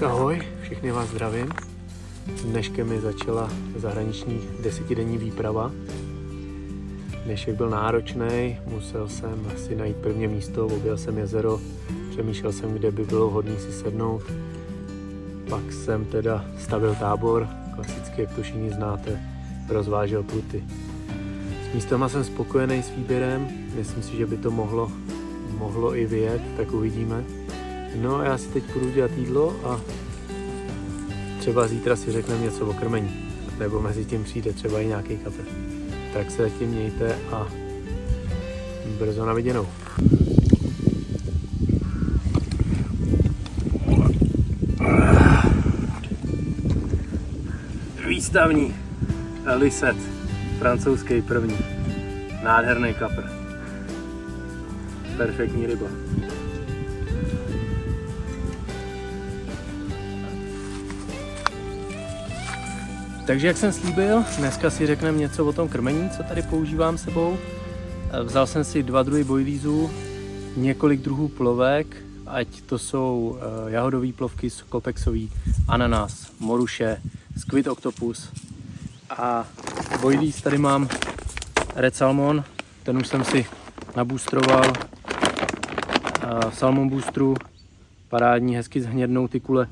Ahoj, všechny vás zdravím. Dneškem mi začala zahraniční 10denní výprava. Dnešek byl náročný, musel jsem si najít první místo, objel jsem jezero, přemýšlel jsem, kde by bylo vhodné si sednout. Pak jsem teda stavil tábor, klasicky, jak to všichni znáte, rozvážel pruty. S místama jsem spokojený s výběrem, myslím si, že by to mohlo i vyjet, tak uvidíme. No a já si teď půjdu dělat jídlo a třeba zítra si řekneme něco o krmení, nebo mezi tím přijde třeba i nějaký kapr. Tak se zatím mějte a brzo na viděnou. Výstavní liset, francouzský první, nádherný kapr, perfektní ryba. Takže jak jsem slíbil, dneska si řekneme něco o tom krmení, co tady používám sebou. Vzal jsem si 2 druhy bojlízů, několik druhů plovek, ať to jsou jahodové plovky, kopexový, ananas, moruše, squid octopus. A bojlíz tady mám Red Salmon, ten už jsem si nabůstroval v Salmon Boostru, parádní, hezky zhnědnou ty kule,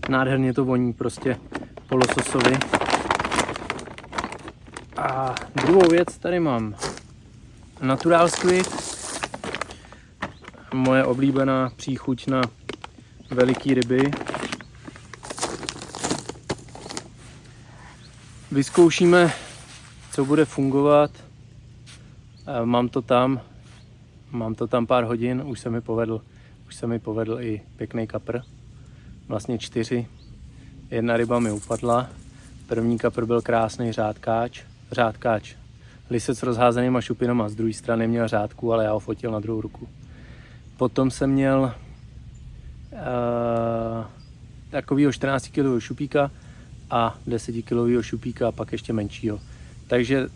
nádherně to voní prostě po lososovi. A druhou věc tady mám Natural Squid, moje oblíbená příchuť na veliký ryby. Vyzkoušíme, co bude fungovat. Mám to tam pár hodin, už se mi povedl i pěkný kapr, vlastně 4. Jedna ryba mi upadla, první kapr byl krásný řádkáč, lisec s rozházenýma šupinama, z druhé strany měl řádku, ale já ho fotil na druhou ruku. Potom jsem měl takovýho 14 kg šupíka a 10 kg šupíka a pak ještě menšího. Takže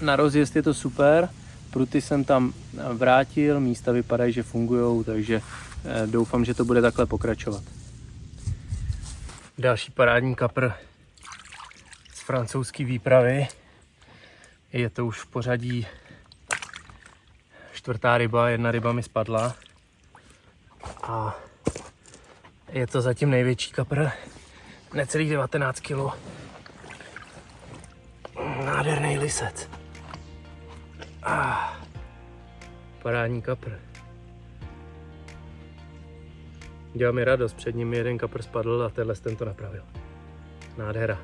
na rozjezd je to super, pruty jsem tam vrátil, místa vypadají, že fungujou, takže doufám, že to bude takhle pokračovat. Další parádní kapr z francouzské výpravy. Je to už v pořadí 4. ryba, 1 ryba mi spadla. A je to zatím největší kapr, necelých 19 kg. Nádherný lisec. Parádní kapr. Dělá mi radost, před ním jeden kapr spadl a tenhle ten to napravil. Nádhera.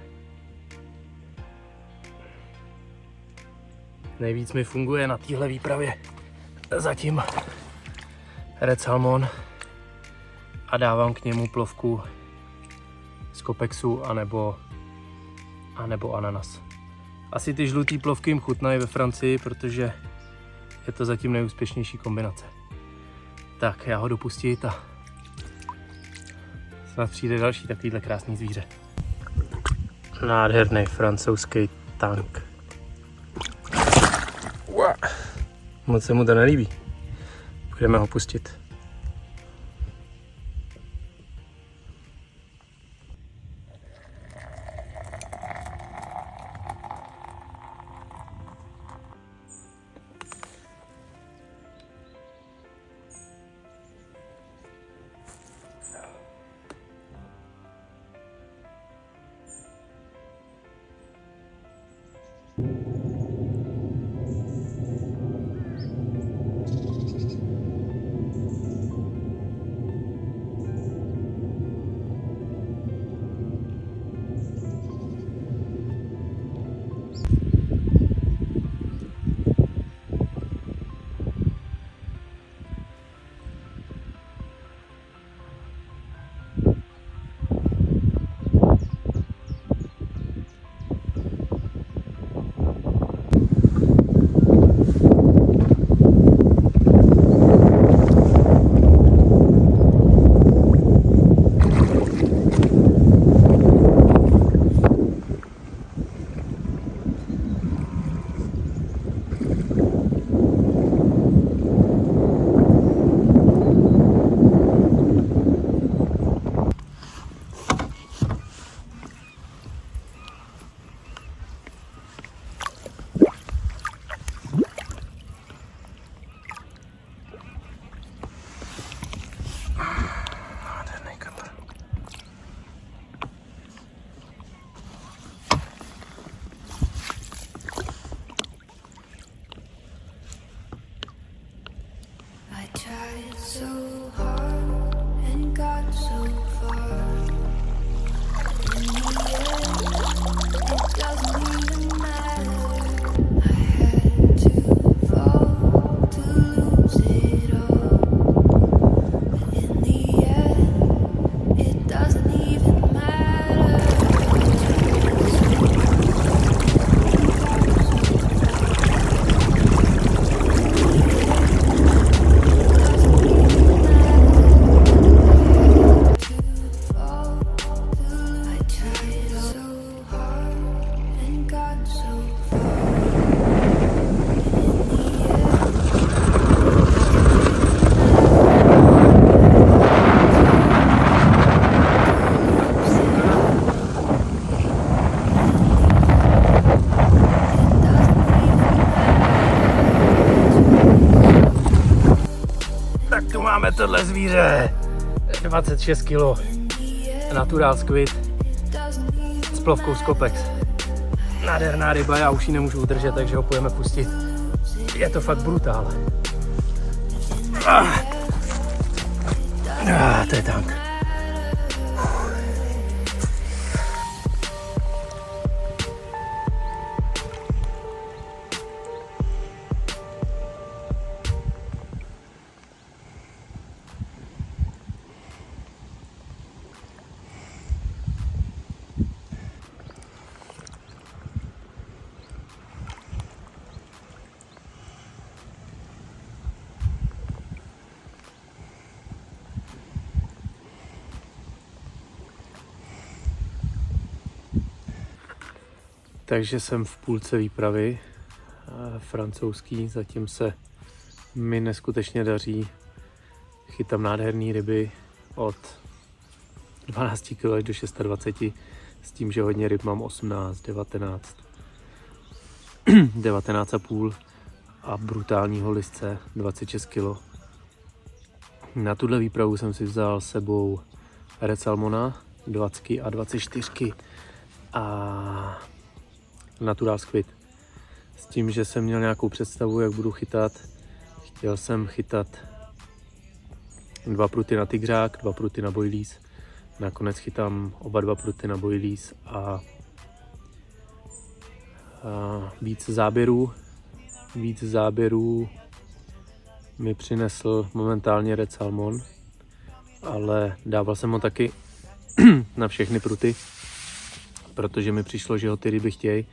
Nejvíc mi funguje na téhle výpravě zatím Red Salmon a dávám k němu plovku z kopexu anebo ananas. Asi ty žlutý plovky jim chutnají ve Francii, protože je to zatím nejúspěšnější kombinace. Tak já ho dopustit a snad přijde další takovýhle krásný zvíře. Nádherný francouzský tank. Moc se mu to nelíbí. Budeme ho pustit. Máme tohle zvíře. 26 kg. Natural squid. S plovkou Scopex. Nádherná ryba, já už ji nemůžu udržet, takže ho půjdeme pustit. Je to fakt brutál. To je tank. Takže jsem v půlce výpravy francouzský, zatím se mi neskutečně daří. Chytám nádherné ryby od 12 kg až do 26, s tím, že hodně ryb mám 18, 19, 19,5 a brutálního lisce 26 kg. Na tuhle výpravu jsem si vzal s sebou red salmona 20 a 24 a natural squid. S tím, že jsem měl nějakou představu, jak budu chytat. Chtěl jsem chytat 2 pruty na tygřák, 2 pruty na boilies. Nakonec chytám oba 2 pruty na boilies a víc záběrů mi přinesl momentálně red salmon, ale dával jsem ho taky na všechny pruty, protože mi přišlo, že ho ty ryby chtějí.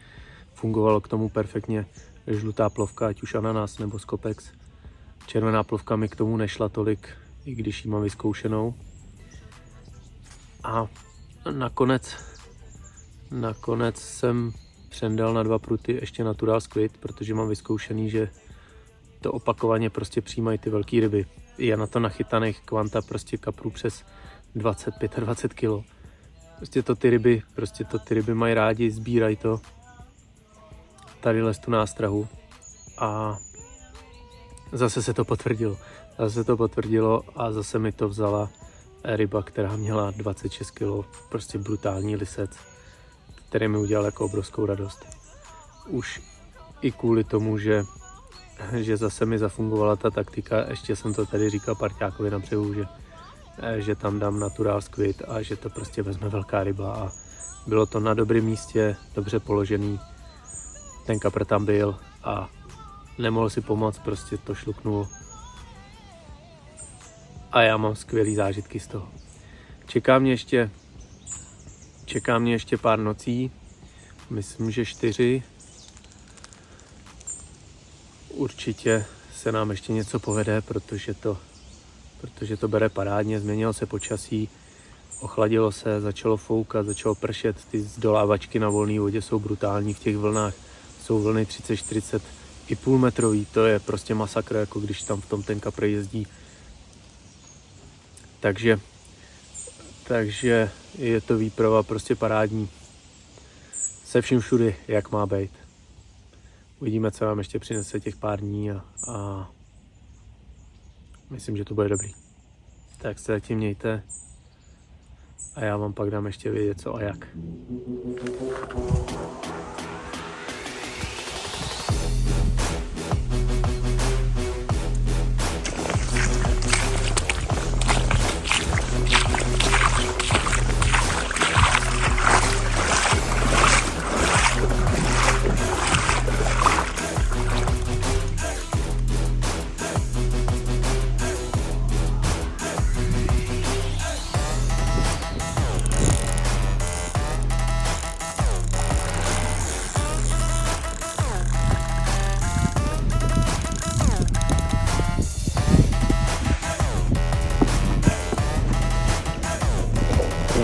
Fungovalo k tomu perfektně žlutá plovka, ať už ananas nebo Scopex. Červená plovka mi k tomu nešla tolik, i když ji mám vyzkoušenou. A nakonec jsem přendal na 2 pruty ještě natural squid, protože mám vyzkoušený, že to opakovaně prostě přijímají ty velké ryby. Je na to nachytaných kvanta prostě kaprů přes 20-25 kg. Prostě to ty ryby mají rádi, sbírají to. Tady tu nástrahu a zase se to potvrdilo a zase mi to vzala ryba, která měla 26 kg, prostě brutální lisec, který mi udělal jako obrovskou radost. Už i kvůli tomu, že zase mi zafungovala ta taktika, ještě jsem to tady říkal parťákovi na břehu, že tam dám natural squid a že to prostě vezme velká ryba a bylo to na dobrém místě, dobře položený. Ten kapr tam byl a nemohl si pomoct, prostě to šluknul. A já mám skvělý zážitky z toho. Čeká mě ještě pár nocí, myslím, že 4. Určitě se nám ještě něco povede, protože to bere parádně, změnilo se počasí, ochladilo se, začalo foukat, začalo pršet, ty zdolávačky na volné vodě jsou brutální v těch vlnách. Jsou vlny 30-40,5 metrový, to je prostě masakr, jako když tam v tom ten kapr jezdí. Takže je to výprava prostě parádní. Se vším všudy, jak má být. Uvidíme, co nám ještě přinese těch pár dní a myslím, že to bude dobrý. Tak se zatím mějte a já vám pak dám ještě vědět, co a jak.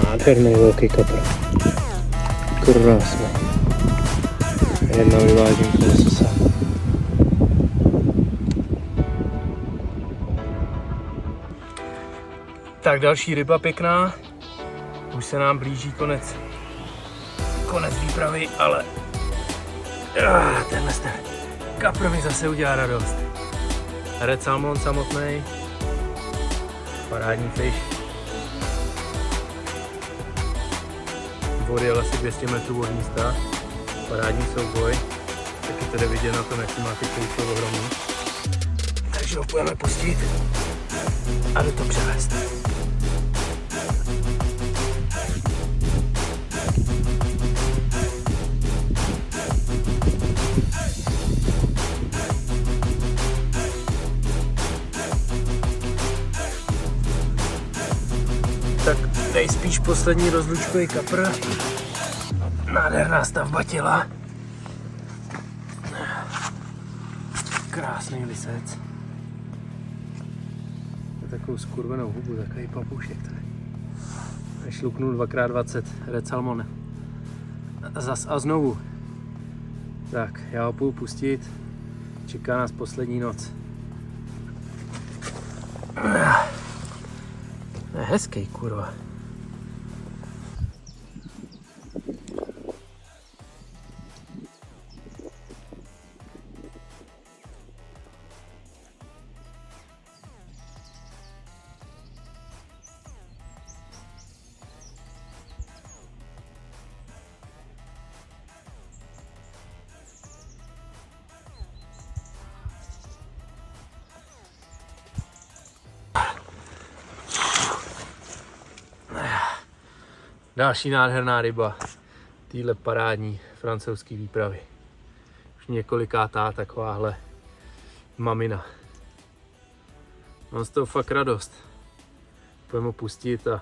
Nádherný velký kapr. Krásný. Jedna vyvážím to zase. Tak další ryba pěkná. Už se nám blíží konec výpravy, ale tenhle kapr mi zase udělá radost. Red salmon samotný. Parádní fish. Odjel asi 200 metrů od místa. Parádní souboj. Taky to jde vidět na tom, jak má ty kouslo ohromný. Takže ho půjdeme pustit a jde to převést. Tak nejspíš poslední rozlučkový kapr. Nádherná stavba těla. Krásný lisec. Takovou skurvenou hubu, takový papoušek tady. Šluknul 2x20 red salmon. Zas a znovu. Tak, já ho půjdu pustit. Čeká nás poslední noc. Je hezký, kurva. Další nádherná ryba téhle parádní francouzské výpravy. Už několikátá takováhle mamina. Mám z toho fakt radost. Půjdeme pustit a